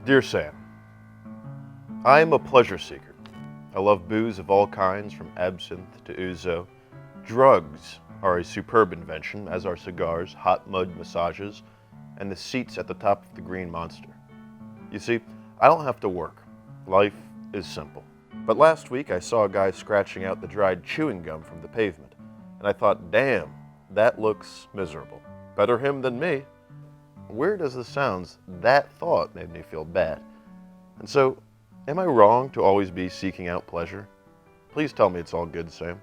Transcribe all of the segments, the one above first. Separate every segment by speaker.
Speaker 1: Dear Sam, I am a pleasure seeker. I love booze of all kinds, from absinthe to ouzo. Drugs are a superb invention, as are cigars, hot mud massages, and the seats at the top of the Green Monster. You see, I don't have to work. Life is simple. But last week I saw a guy scratching out the dried chewing gum from the pavement, and I thought, damn, that looks miserable. Better him than me. Weird as this sounds, that thought made me feel bad. And so, am I wrong to always be seeking out pleasure? Please tell me it's all good, Sam.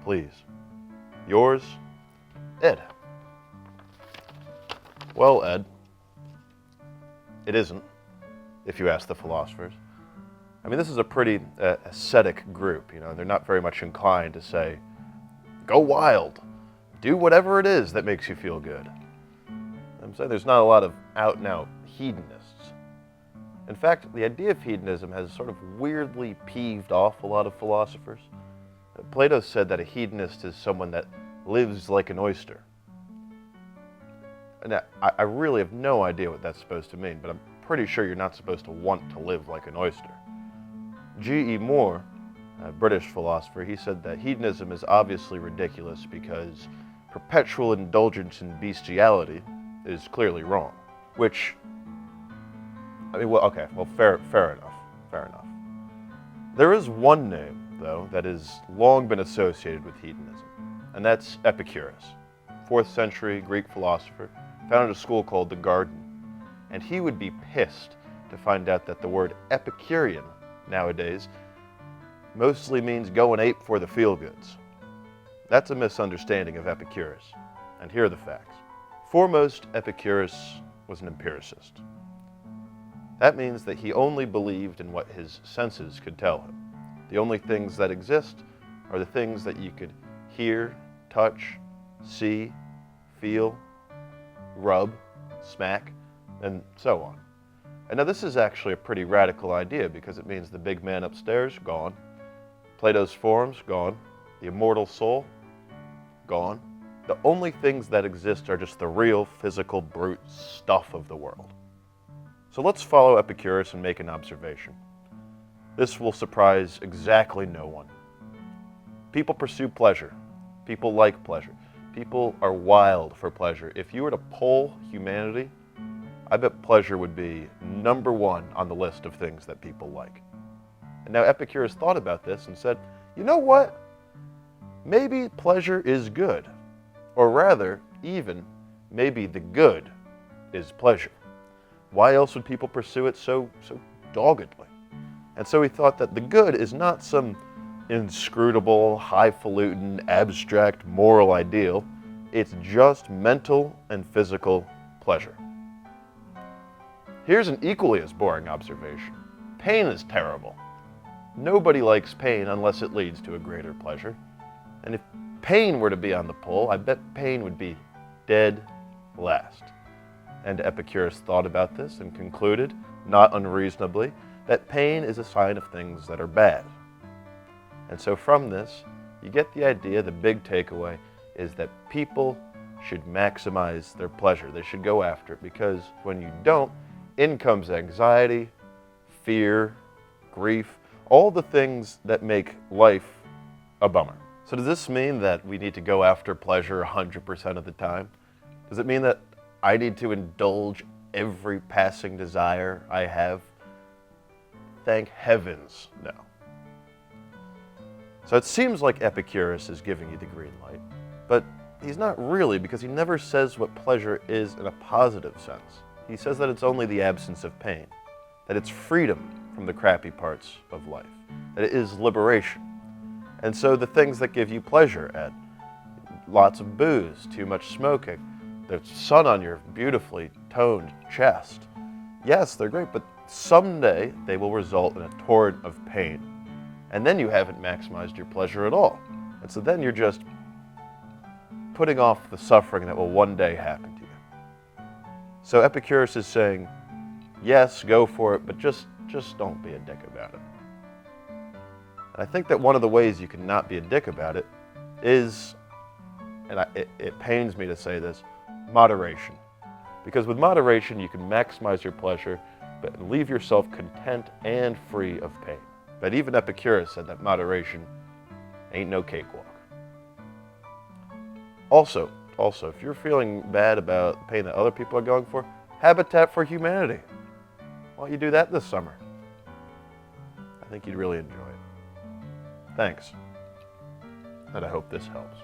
Speaker 1: Please. Yours, Ed. Well, Ed, it isn't, if you ask the philosophers. I mean, this is a pretty ascetic group, they're not very much inclined to say, go wild, do whatever it is that makes you feel good. I'm saying there's not a lot of out-and-out hedonists. In fact, the idea of hedonism has sort of weirdly peeved off a lot of philosophers. Plato said that a hedonist is someone that lives like an oyster. Now, I really have no idea what that's supposed to mean, but I'm pretty sure you're not supposed to want to live like an oyster. G.E. Moore, a British philosopher, he said that hedonism is obviously ridiculous because perpetual indulgence in bestiality is clearly wrong. Which, fair enough. There is one name, though, that has long been associated with hedonism, and that's Epicurus, 4th century Greek philosopher, founded a school called the Garden, and he would be pissed to find out that the word Epicurean nowadays mostly means going ape for the feel-goods. That's a misunderstanding of Epicurus, and here are the facts. Foremost, Epicurus was an empiricist. That means that he only believed in what his senses could tell him. The only things that exist are the things that you could hear, touch, see, feel, rub, smack, and so on. And now this is actually a pretty radical idea because it means the big man upstairs, gone. Plato's forms, gone. The immortal soul, gone. The only things that exist are just the real, physical, brute stuff of the world. So let's follow Epicurus and make an observation. This will surprise exactly no one. People pursue pleasure. People like pleasure. People are wild for pleasure. If you were to poll humanity, I bet pleasure would be number one on the list of things that people like. And now Epicurus thought about this and said, you know what? Maybe pleasure is good. Or rather, even, maybe the good is pleasure. Why else would people pursue it so doggedly? And so he thought that the good is not some inscrutable, highfalutin, abstract moral ideal. It's just mental and physical pleasure. Here's an equally as boring observation. Pain is terrible. Nobody likes pain unless it leads to a greater pleasure. And if pain were to be on the poll, I bet pain would be dead last. And Epicurus thought about this and concluded, not unreasonably, that pain is a sign of things that are bad. And so from this, you get the idea, the big takeaway is that people should maximize their pleasure. They should go after it, because when you don't, in comes anxiety, fear, grief, all the things that make life a bummer. So does this mean that we need to go after pleasure 100% of the time? Does it mean that I need to indulge every passing desire I have? Thank heavens, no. So it seems like Epicurus is giving you the green light, but he's not really, because he never says what pleasure is in a positive sense. He says that it's only the absence of pain, that it's freedom from the crappy parts of life, that it is liberation. And so the things that give you pleasure, Ed, lots of booze, too much smoking, the sun on your beautifully toned chest, yes, they're great, but someday they will result in a torrent of pain. And then you haven't maximized your pleasure at all. And so then you're just putting off the suffering that will one day happen to you. So Epicurus is saying, yes, go for it, but just don't be a dick about it. And I think that one of the ways you can not be a dick about it is, and it pains me to say this, moderation. Because with moderation, you can maximize your pleasure but leave yourself content and free of pain. But even Epicurus said that moderation ain't no cakewalk. Also, if you're feeling bad about the pain that other people are going for, Habitat for Humanity. Why don't you do that this summer? I think you'd really enjoy it. Thanks. And I hope this helps.